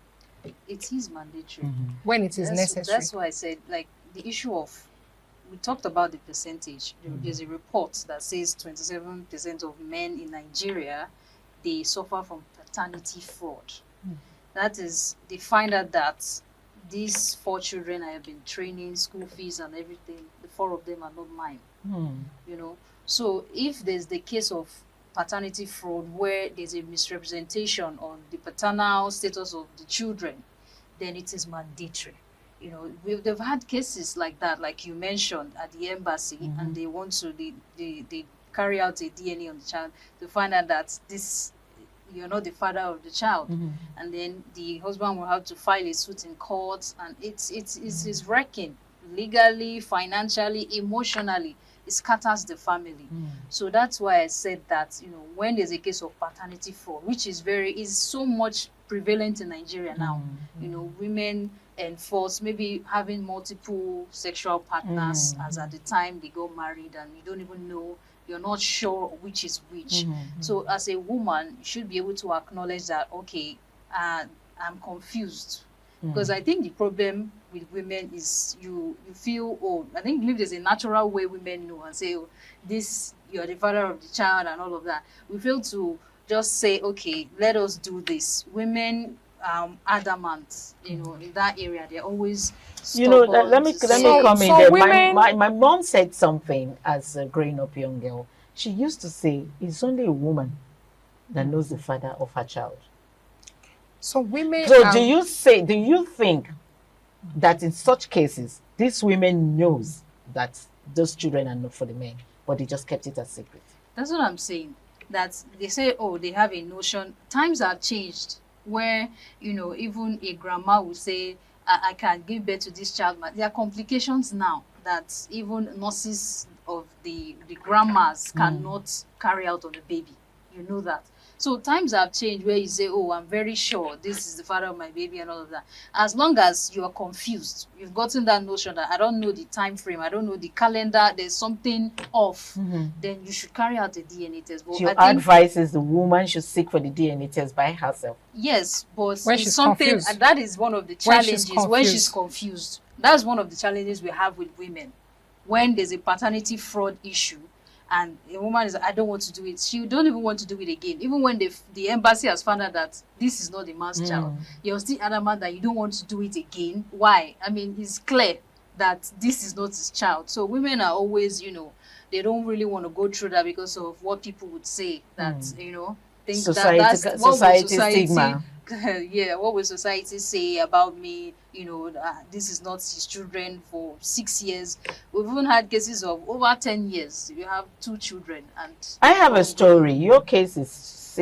It is mandatory. When it is necessary. That's why I said, like, the issue of, we talked about the percentage. There's a report that says 27% of men in Nigeria, they suffer from paternity fraud. That is, they find out that these 4 children I have been training, school fees and everything, the 4 of them are not mine. So if there's the case of paternity fraud where there's a misrepresentation on the paternal status of the children, then it is mandatory. They've had cases like that, like you mentioned, at the embassy, and they want to, they carry out a DNA on the child to find out that you're not the father of the child. And then the husband will have to file a suit in court, and it's wrecking legally, financially, emotionally. It scatters the family. So that's why I said that, when there's a case of paternity fraud, which is so much prevalent in Nigeria now, women enforce maybe having multiple sexual partners as at the time they got married, and you don't even know, you're not sure which is which. So as a woman, you should be able to acknowledge that, okay, I'm confused. Because I think the problem with women is you feel, I think there's a natural way women know and say, you're the father of the child and all of that. We feel to just say, okay, let us do this. Women adamant, in that area. They're always stubborn. Let me come in there. My mom said something as a growing up young girl. She used to say, it's only a woman that knows the father of her child. So women. So do you think that in such cases, these women knows that those children are not for the men, but they just kept it a secret? That's what I'm saying. That they say, they have a notion. Times have changed where, even a grandma will say, I can give birth to this child. But there are complications now that even nurses of the grandmas cannot carry out on the baby. You know that. So times have changed where you say, I'm very sure this is the father of my baby and all of that. As long as you are confused, you've gotten that notion that I don't know the time frame, I don't know the calendar, there's something off, then you should carry out the DNA test. But your advice is the woman should seek for the DNA test by herself. Yes, but when she's confused. That is one of the challenges when she's confused. That's one of the challenges we have with women. when there's a paternity fraud issue, and a woman is, I don't want to do it, she don't even want to do it again. Even when the embassy has found out that this is not the man's child, you're still adamant that you don't want to do it again. Why? I mean, it's clear that this is not his child. So women are always, you know, they don't really want to go through that because of what people would say, that, you know, think that's society stigma. Yeah, what will society say about me? You know, this is not his children for 6 years. We've even had cases of over 10 years. You have 2 children, and I have a story. Your case is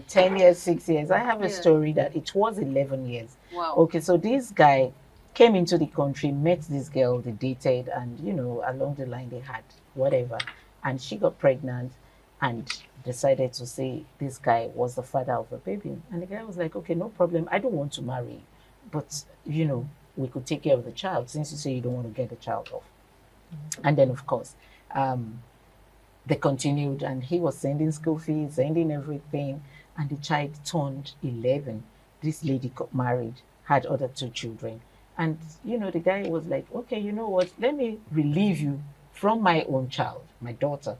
10 years, 6 years. I have a story that it was 11 years. Wow. Okay, so this guy came into the country, met this girl, they dated, and you know, along the line they had whatever, and she got pregnant and decided to say this guy was the father of the baby. And the guy was like, okay, no problem, I don't want to marry, but you know, we could take care of the child since you say you don't want to get the child off. And then of course they continued, and he was sending school fees, sending everything, and the child turned 11. This lady got married, had other 2 children, and you know, the guy was like, okay, you know what, let me relieve you from my own child, my daughter.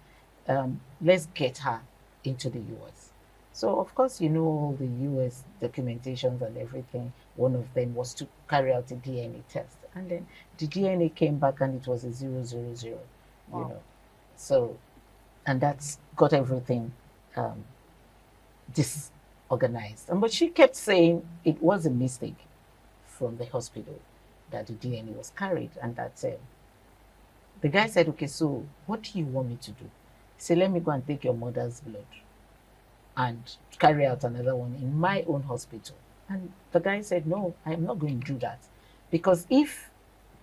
Let's get her into the US. So of course, you know, all the US documentations and everything. One of them was to carry out a DNA test, and then the DNA came back and it was a 000. You know, so, and that's got everything disorganized. But she kept saying it was a mistake from the hospital that the DNA was carried, and that the guy said, okay, so what do you want me to do? He said, let me go and take your mother's blood and carry out another one in my own hospital. And the guy said, no, I am not going to do that. Because if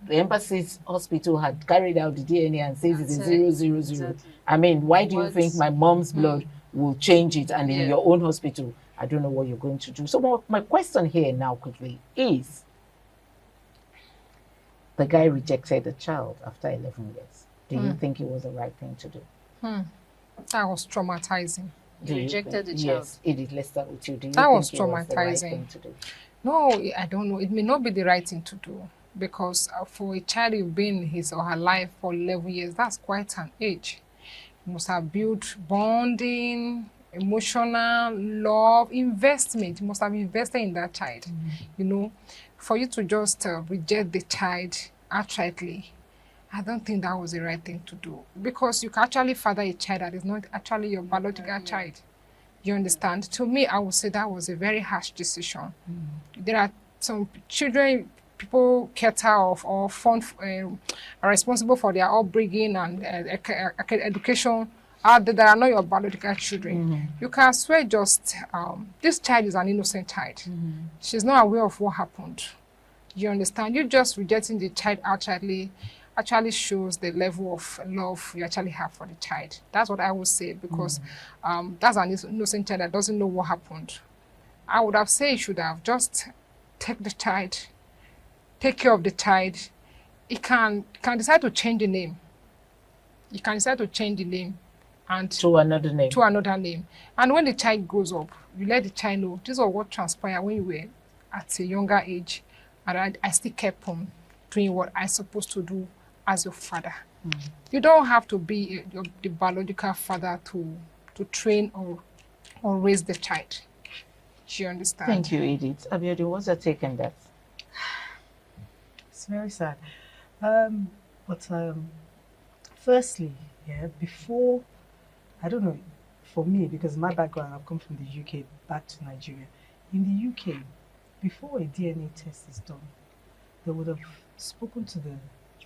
the embassy's hospital had carried out the DNA and says it's a 000, exactly. I mean, why do you think my mom's blood will change it, and in your own hospital, I don't know what you're going to do. So my question here now quickly is, the guy rejected the child after 11 years. Do you think it was the right thing to do? That was traumatizing. He rejected the child. Yes, Edith, let's start with you. Do you that think was traumatizing. It was the right thing to do? No, I don't know. It may not be the right thing to do, because for a child who's been in his or her life for 11 years, that's quite an age. You must have built bonding, emotional love, investment. You must have invested in that child. You know, for you to just reject the child outrightly, I don't think that was the right thing to do, because you can actually father a child that is not actually your biological child. You understand? To me, I would say that was a very harsh decision. There are some children people cater of or fund are responsible for their upbringing and education out there that are not your biological children. You can swear just this child is an innocent child. She's not aware of what happened. You understand? You just rejecting the child outrightly actually shows the level of love you actually have for the child. That's what I would say, because that's an innocent child that doesn't know what happened. I would have said you should have just take the child, take care of the child. You can decide to change the name. You can decide to change the name and to another name. To another name. And when the child grows up, you let the child know this is what transpired when you were at a younger age, and I still kept on doing what I'm supposed to do as your father. You don't have to be the biological father to train or raise the child. Do you understand? Thank you, Edith. Abiodun, what's your take on that? It's very sad. Firstly, before, I don't know, for me, because my background, I've come from the UK back to Nigeria. In the UK, before a DNA test is done, they would have spoken to the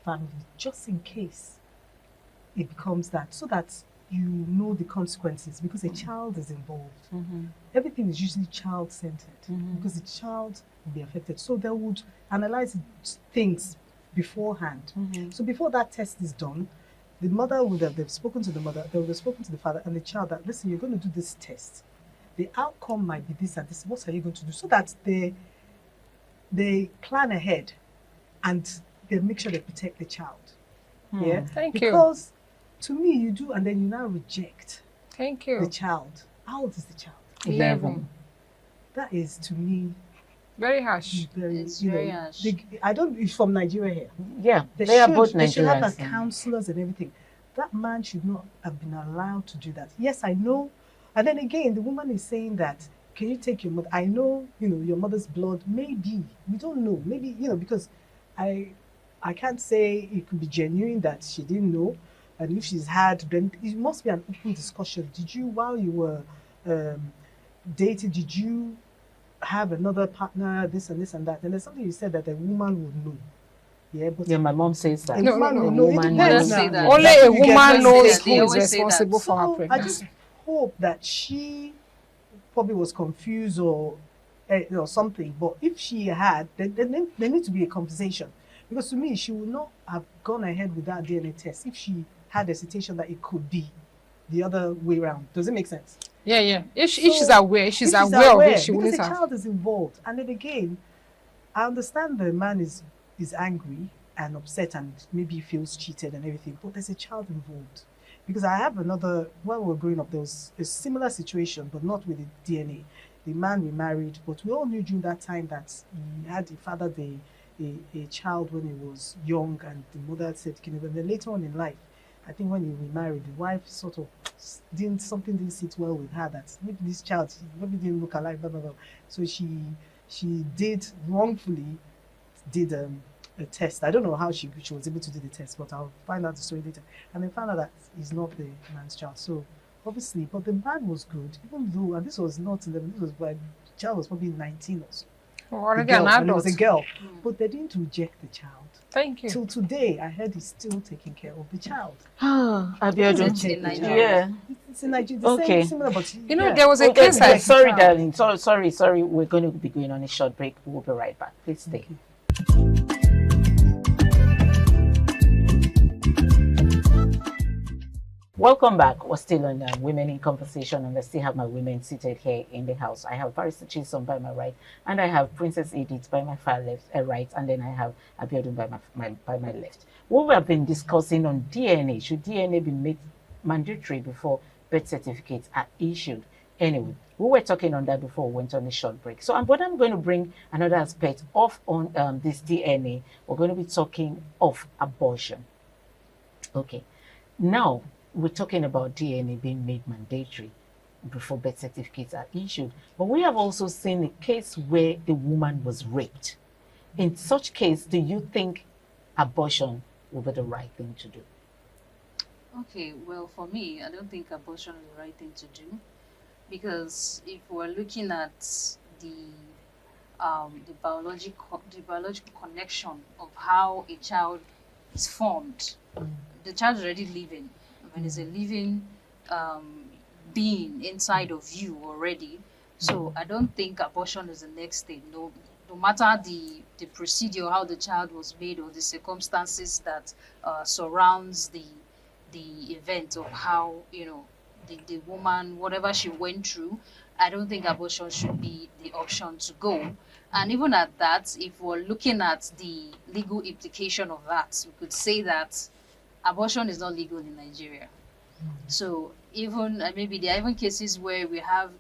family just in case it becomes that, so that you know the consequences, because a child is involved. Everything is usually child-centered because the child will be affected. So they would analyze things beforehand. So before that test is done, the mother would have, they've spoken to the mother, they would have spoken to the father and the child that, listen, you're going to do this test. The outcome might be this and this. What are you going to do? So that they plan ahead and they make sure they protect the child. Thank you. Because to me, you do, and then you now reject the child. How old is the child? 11. That is, to me, Very harsh. It's you know, very harsh. I don't. It's from Nigeria here. Yeah, They are both They should have Nigerians. the counselors and everything. That man should not have been allowed to do that. Yes, I know. And then again, the woman is saying that, can you take your mother? I know, your mother's blood. Maybe. We don't know. Maybe, because I can't say it could be genuine that she didn't know. And if she's had, then it must be an open discussion. Did you, while you were dating, did you have another partner, this and this and that? And there's something you said that a woman would know. Yeah, but my mom says that. No, woman knows. Only a woman knows who is responsible for her I pregnancy. just hope that she probably was confused or something. But if she had, then there needs to be a conversation. Because to me, she would not have gone ahead with that DNA test if she had a hesitation that it could be the other way around. Does it make sense? Yeah. If she's aware, she's aware of it, she wouldn't because have. the child is involved. And then again, I understand the man is angry and upset and maybe feels cheated and everything, but there's a child involved. Because I have another, when we were growing up, there was a similar situation, but not with the DNA. The man remarried, but we all knew during that time that he had fathered a child when he was young, and the mother said, and then later on in life, I think when he remarried, the wife sort of didn't sit well with her, that maybe this child maybe didn't look alive, blah, blah, blah. So she wrongfully did a test. I don't know how she was able to do the test, but I'll find out the story later. And they found out that he's not the man's child. So obviously, but the man was good, even though, and this was not, this was by, the child was probably 19 or so. Already an And it adult. was a girl, but they didn't reject the child. Thank you. Till today, I heard he's still taking care of the child. Abiodun. It's in Nigeria. Yeah. It's in Nigeria. The Okay. same, similar, but there was a case I Sorry, darling. Sorry. We're going to be going on a short break. We'll be right back. Please stay. Welcome back. We're still on Women in Conversation, and I still have my women seated here in the house. I have Barrister Chisom by my right, and I have Princess Edith by my far left, right, and then I have Abiodun by my left. What we have been discussing on DNA, should DNA be made mandatory before birth certificates are issued? Anyway, we were talking on that before we went on a short break. So but I'm going to bring another aspect of on this DNA. We're going to be talking of abortion. Okay, now we're talking about DNA being made mandatory before birth certificates are issued. But we have also seen a case where the woman was raped. In such case, do you think abortion will be the right thing to do? Okay, well, for me, I don't think abortion is the right thing to do, because if we're looking at the biological connection of how a child is formed, the child is already living. I mean, it's a living being inside of you already. So I don't think abortion is the next thing. No matter the procedure, how the child was made, or the circumstances that surrounds the event of how the woman, whatever she went through, I don't think abortion should be the option to go. And even at that, if we're looking at the legal implication of that, we could say that abortion is not legal in Nigeria. So even maybe there are even cases where we have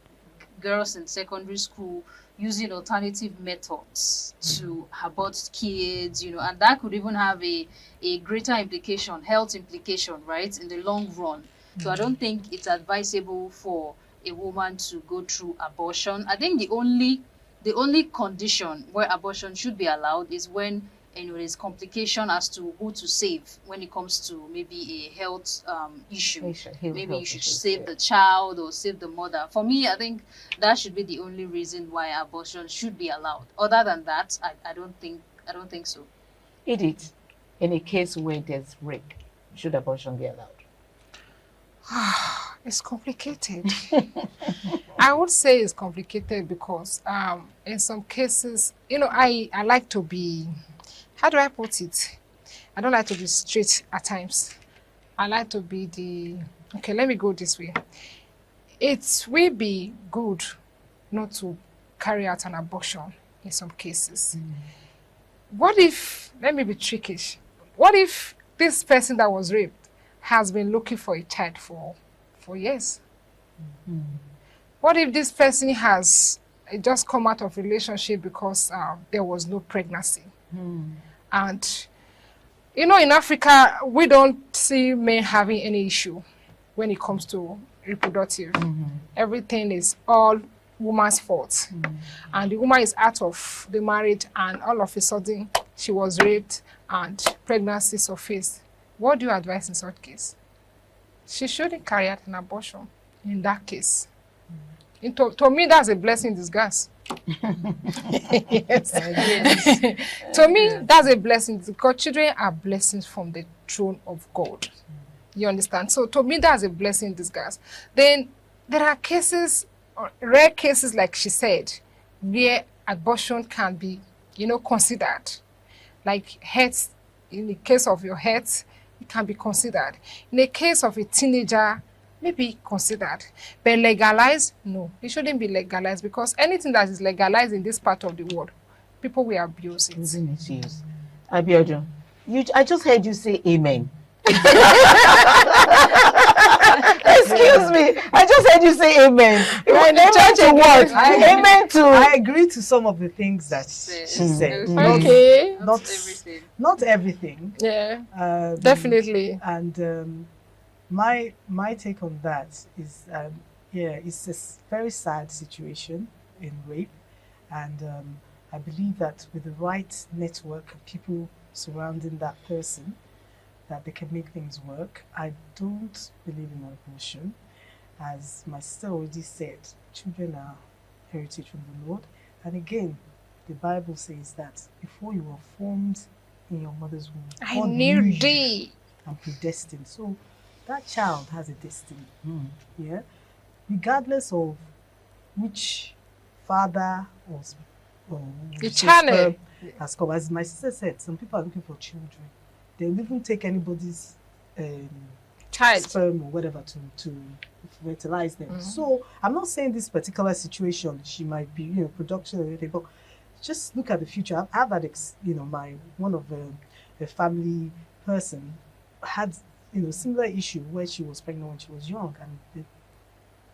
girls in secondary school using alternative methods to abort kids, and that could even have a greater implication, health implication, right, in the long run. So I don't think it's advisable for a woman to go through abortion. I think the only condition where abortion should be allowed is when there's complication as to who to save when it comes to maybe a health issue. Maybe you should save the child or save the mother. For me, I think that should be the only reason why abortion should be allowed. Other than that, I don't think so. Edith, in a case where there's rape, should abortion be allowed? It's complicated. I would say it's complicated because in some cases, I like to be, how do I put it? I don't like to be straight at times. I like to be okay, let me go this way. It will be good not to carry out an abortion in some cases. What if, let me be trickish, what if this person that was raped has been looking for a child for years? What if this person has just come out of relationship because there was no pregnancy. And, you know, in Africa, we don't see men having any issue when it comes to reproductive. Everything is all woman's fault. And the woman is out of the marriage and all of a sudden she was raped and pregnancy surfaced. What do you advise in such case? She shouldn't carry out an abortion in that case. To me, that's a blessing in disguise. Yes. To me, that's a blessing because children are blessings from the throne of God. You understand? So to me, that's a blessing in disguise. Then there are cases, rare cases, like she said, where abortion can be, you know, considered. Like health, in the case of your health, it can be considered. In the case of a teenager, maybe considered. But legalized, no. It shouldn't be legalized because anything that is legalized in this part of the world, people will abuse it. Abiodun, I just heard you say amen. Excuse me. I just heard you say amen. Amen to what? Amen to. I agree to some of the things that she said. Okay. Not everything. Yeah. Definitely. And my take on that is, it's a very sad situation in rape, and I believe that with the right network of people surrounding that person, that they can make things work. I don't believe in abortion. As my sister already said, children are heritage from the Lord. And again, the Bible says that before you were formed in your mother's womb, I knew thee and predestined. So that child has a destiny. Yeah, regardless of which father or the channel has come. As my sister said, some people are looking for children. They'll even take anybody's child, sperm or whatever to fertilize them. So I'm not saying this particular situation, she might be, production or anything, but just look at the future. I've had, one of a family person had, similar issue where she was pregnant when she was young and they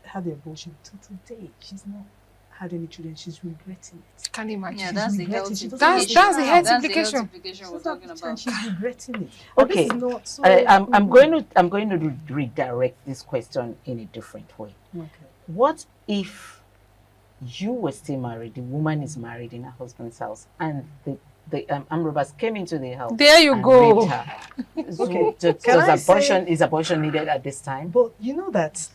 had the abortion. Till today, she's not had any children. She's regretting it. Can you imagine? Yeah, that's the health implication. That's the health implication we're talking about. She's regretting it. Okay, I'm going to redirect this question in a different way. Okay. What if you were still married, the woman is married in her husband's house, and the armed robbers came into the house? There you go. Raped her. So is abortion needed at this time? But you know that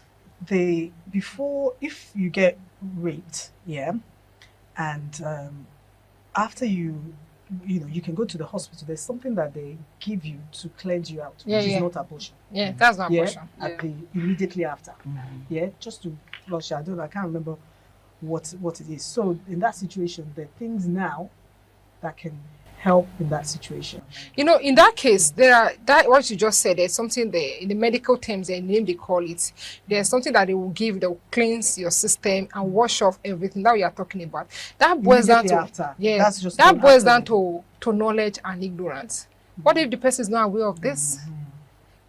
if you get raped, and after you can go to the hospital, there's something that they give you to cleanse you out, which is not abortion. Yeah, that's not abortion. Immediately after. Just to flush. I can't remember what it is. So in that situation, there are things now that can help in that situation. In that case, what you just said, there's something there in the medical terms, their name they call it. There's something that they will give, they will cleanse your system and wash off everything that we are talking about. That boils down to knowledge and ignorance. What if the person is not aware of this?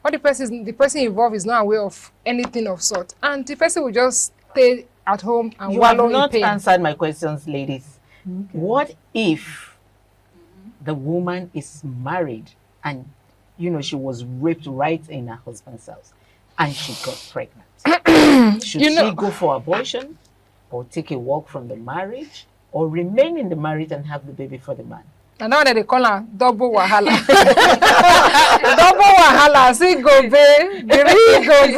What if the person involved is not aware of anything of sort, and the person will just stay at home and wallow in pain? You have not answered my questions, ladies. Okay. What if the woman is married and she was raped right in her husband's house and she got pregnant? Should she go for abortion or take a walk from the marriage or remain in the marriage and have the baby for the man? And now they call her double wahala. Double wahala. See go be, go be.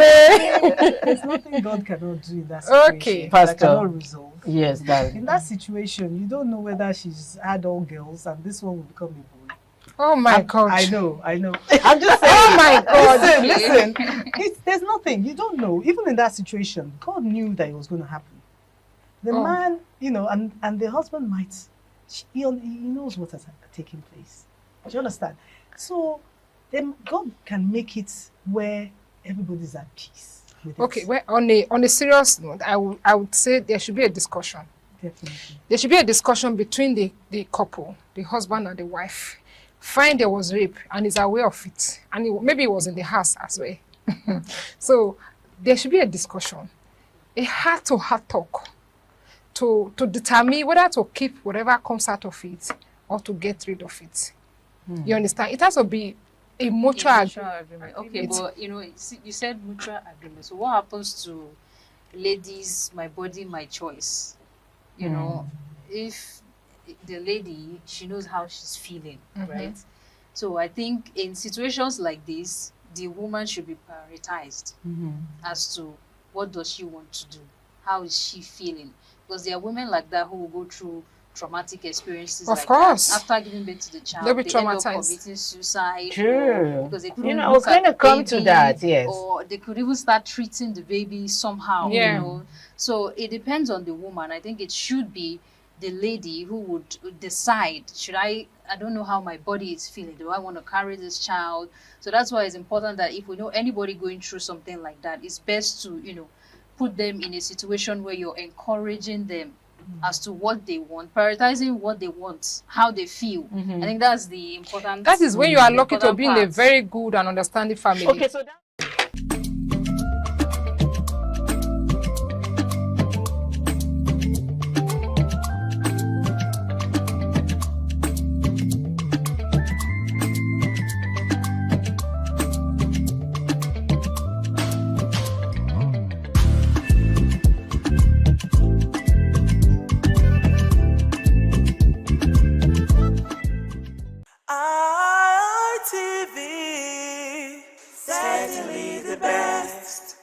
There's nothing God cannot do in that situation. Okay, Pastor. That cannot resolve. Yes, that. In that situation, you don't know whether she's had all girls and this one will become a boy. Oh my God! I know. I'm just saying. Oh my God! Listen. There's nothing. You don't know. Even in that situation, God knew that it was going to happen. The man, and the husband might. He knows what has taken place. Do you understand? So then God can make it where everybody's at peace. Okay, well, on a serious note, I would say there should be a discussion. Definitely. There should be a discussion between the couple, the husband and the wife. Find there was rape and is aware of it. And maybe it was in the house as well. So there should be a discussion. A heart-to-heart talk to determine whether to keep whatever comes out of it or to get rid of it. You understand? It has to be a mutual agreement. Okay, but you said mutual agreement. So what happens to ladies, my body, my choice? You know, if the lady, she knows how she's feeling, right? So I think in situations like this, the woman should be prioritized as to what does she want to do, how is she feeling, because there are women like that who will go through traumatic experiences. Of course. That. After giving birth to the child, they'll be they end up traumatized. committing suicide. True. Because they couldn't I was going to come to that, yes. Or they could even start treating the baby somehow, Yeah. you know. So it depends on the woman. I think it should be the lady who would decide, I don't know how my body is feeling. Do I want to carry this child? So that's why it's important that if we know anybody going through something like that, it's best to, put them in a situation where you're encouraging them as to what they want, prioritizing what they want, how they feel. I think that's the important. That is when you are lucky to important be in a part. very good and understanding family. Okay, so that ITV, certainly the best.